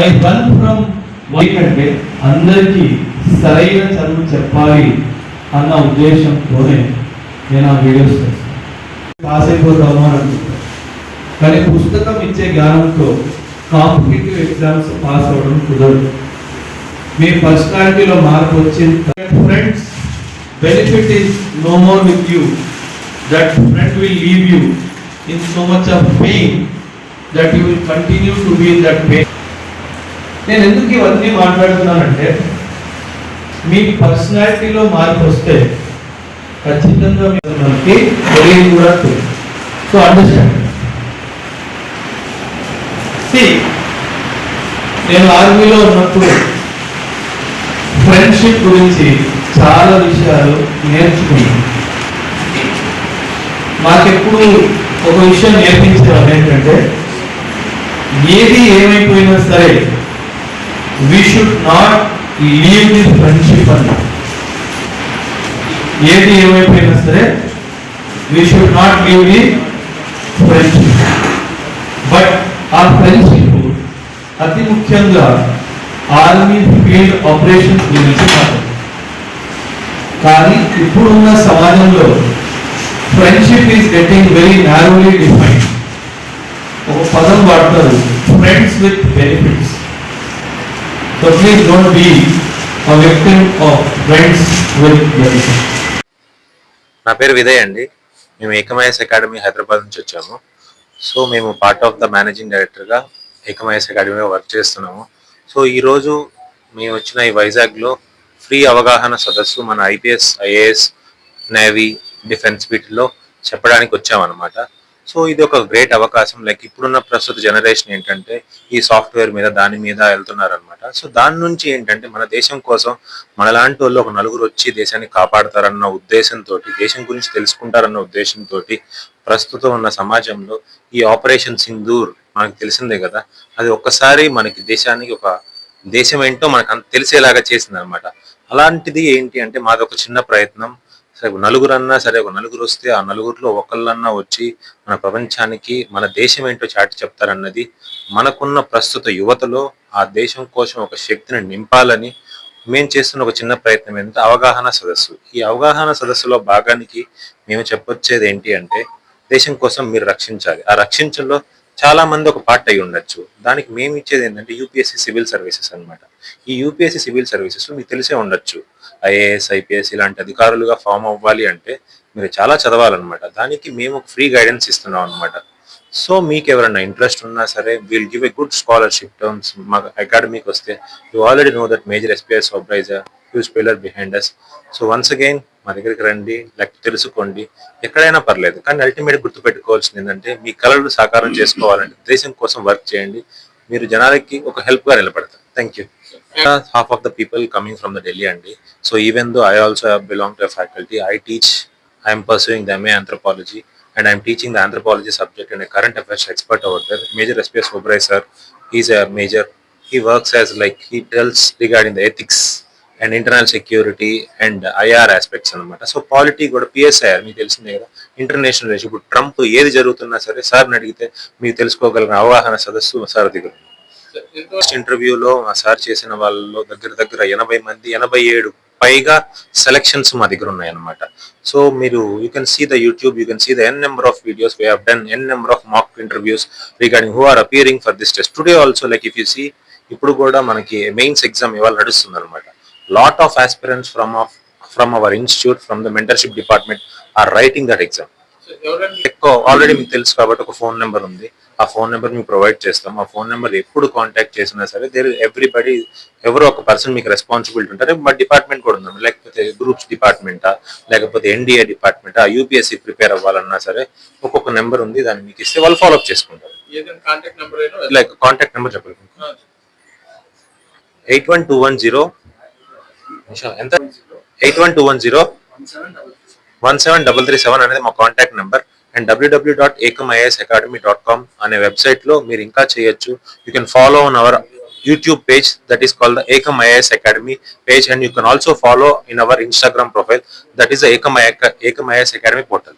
I run from అంటే అందరికీ సరైన చదువు చెప్పాలి అన్న ఉద్దేశంతోనే నేను ఆ వీడియోస్ చేస్తాను. పాస్ అయిపోతాము అని అనుకుంటాను, కానీ పుస్తకం ఇచ్చే జ్ఞానంతో కాంపిటేటివ్ ఎగ్జామ్స్ పాస్ అవ్వడం కుదరదు. మీ పర్సనాలిటీలో మార్పు వచ్చింది. Friends benefit is no more with you. That friend will leave you in so much of pain that you will continue to be in that pain. నేను ఎందుకు ఇవన్నీ మాట్లాడుతున్నానంటే మీ పర్సనాలిటీలో మార్పు వస్తే ఖచ్చితంగా మనకి తెలియదు కూడా. So understand. నేను ఆర్మీలో ఉన్నప్పుడు ఫ్రెండ్షిప్ గురించి చాలా విషయాలు నేర్చుకున్నాను. మాకెప్పుడు ఒక విషయం నేర్పించేవారు ఏంటంటే, ఏది ఏమైపోయినా సరే we should not leave this friendship అన్న. ఏది ఏమైపోయినా సరే we should not leave the friendship. But ఆ ఫ్రెండ్షిప్ అతి ముఖ్యంగా ఆర్మీ ఫీల్డ్ ఆపరేషన్స్ గురించి మాట్లాడుతుంది. కానీ ఇప్పుడున్న సమాజంలో friendship is getting very narrowly defined. ఒక పదం వాడతారు, friends with benefits. So please don't be a victim of friends with benefits. నా పేరు విజయ్ అండి. మేము ఏకమయస్ అకాడమీ హైదరాబాద్ నుంచి వచ్చాము. సో మేము పార్ట్ ఆఫ్ ద మేనేజింగ్ డైరెక్టర్గా ఏకమయస్ అకాడమీలో వర్క్ చేస్తున్నాము. సో ఈరోజు మేము వచ్చిన ఈ వైజాగ్లో ఫ్రీ అవగాహన సదస్సు మన ఐపీఎస్, ఐఏఎస్, నేవీ, డిఫెన్స్ వీటిల్లో చెప్పడానికి వచ్చామన్నమాట. సో ఇది ఒక గ్రేట్ అవకాశం. లైక్ ఇప్పుడున్న ప్రస్తుత జనరేషన్ ఏంటంటే ఈ సాఫ్ట్వేర్ మీద దాని మీద వెళ్తున్నారనమాట. సో దాని నుంచి ఏంటంటే మన దేశం కోసం మనలాంటి వాళ్ళు ఒక నలుగురు వచ్చి దేశాన్ని కాపాడతారన్న ఉద్దేశంతో, దేశం గురించి తెలుసుకుంటారన్న ఉద్దేశంతో ప్రస్తుతం ఉన్న సమాజంలో ఈ ఆపరేషన్ సింధూర్ మనకు తెలిసిందే కదా, అది ఒక్కసారి మనకి దేశానికి ఒక దేశం ఏంటో మనకు అంత తెలిసేలాగా చేసింది అనమాట. అలాంటిది ఏంటి అంటే మాది ఒక చిన్న ప్రయత్నం. సరే నలుగురు అన్నా సరే, ఒక నలుగురు వస్తే ఆ నలుగురిలో ఒకళ్ళన్నా వచ్చి మన ప్రపంచానికి మన దేశం ఏంటో చాటి చెప్తారన్నది మనకున్న ప్రస్తుత యువతలో ఆ దేశం కోసం ఒక శక్తిని నింపాలని మేము చేస్తున్న ఒక చిన్న ప్రయత్నం ఏంటంటే అవగాహన సదస్సు. ఈ అవగాహన సదస్సులో భాగానికి మేము చెప్పొచ్చేది ఏంటి అంటే, దేశం కోసం మీరు రక్షించాలి. ఆ రక్షించలో చాలా మంది ఒక పార్ట్ అయి ఉండొచ్చు. దానికి మేము ఇచ్చేది ఏంటంటే యూపీఎస్సీ సివిల్ సర్వీసెస్ అనమాట. ఈ యూపీఎస్సీ సివిల్ సర్వీసెస్ మీకు తెలిసే ఉండొచ్చు, ఐఏఎస్, ఐపీఎస్ ఇలాంటి అధికారులుగా ఫామ్ అవ్వాలి అంటే మీరు చాలా చదవాలన్నమాట. దానికి మేము ఫ్రీ గైడెన్స్ ఇస్తున్నాం అనమాట. సో మీకు ఎవరైనా ఇంట్రెస్ట్ ఉన్నా సరే, will give a good scholarship terms. మా అకాడమీకి వస్తే you already know that major SPS supervise huge pillar behind us. So once again మా దగ్గరికి రండి, లేకపోతే తెలుసుకోండి, ఎక్కడైనా పర్లేదు. కానీ అల్టిమేట్ గుర్తుపెట్టుకోవాల్సింది ఏంటంటే, మీ కళలు సాకారం చేసుకోవాలంటే దేశం కోసం వర్క్ చేయండి. మీరు జనాలకి ఒక హెల్ప్గా నిలబడతారు. Thank you. Half of the people coming from the Delhi అండి. So even though I also belong to a faculty, I am pursuing the MA Anthropology and I am teaching the anthropology subject and a current affairs expert over there. Major SPS Oberoi sir, he's a major. He works as like he tells regarding the ethics and internal security and IR aspects అన్నమాట. So polity కూడా PSIR మీకు తెలిసిందే కదా, international relation. ఇప్పుడు Trump ఏది జరుగుతున్నా సరే సార్ని అడిగితే మీకు తెలుసుకోగలిగిన అవగాహన సదస్సు సార్ దగ్గర. ఫస్ట్ ఇంటర్వ్యూలో మా సార్ చేసిన వాళ్ళలో దగ్గర 80 మంది, 87 పైగా సెలక్షన్స్ మా దగ్గర ఉన్నాయన్నమాట. సో మీరు you can see the YouTube, you can see the n number of videos. We have done n number of mock interviews regarding who are appearing for this test. Today also, like if you see, ఇప్పుడు కూడా మనకి mains exam ఇవాళ నడుస్తుంది అనమాట. Lot of aspirants from our institute, from the mentorship department are writing that exam. Already మీకు తెలుసు కాబట్టి ఒక ఫోన్ నెంబర్ ఉంది. ఆ ఫోన్ నెంబర్ మీకు ప్రొవైడ్ చేస్తాం. ఆ ఫోన్ నెంబర్ ఎప్పుడు కాంటాక్ట్ చేసినా సరే ఎవ్రీబడి ఎవరో ఒక పర్సన్ మీకు రెస్పాన్సిబిలిటీ ఉంటారు. మా డిపార్ట్మెంట్ కూడా ఉంది, లేకపోతే గ్రూప్స్ డిపార్ట్మెంటా, లేకపోతే NDA డిపార్ట్మెంటా, యూపీఎస్సీ ప్రిపేర్ అవ్వాలన్నా సరే ఒక్కొక్క నెంబర్ ఉంది. దాన్ని మీకు ఇస్తే వాళ్ళు ఫాలోఅప్ చేసుకుంటారు. లైక్ కాంటాక్ట్ నెంబర్ చెప్పండి. 81210 ఎంత 812101733 అనేది మా కాంటాక్ట్ నెంబర్. అండ్ www.ekamIASacademy.com అనే వెబ్సైట్ లో మీరు ఇంకా చేయొచ్చు. You can follow on hour YouTube page that is called the Ekam IAS Academy page, and you can also follow in our Instagram profile that is the Ekam IAS Academy portal.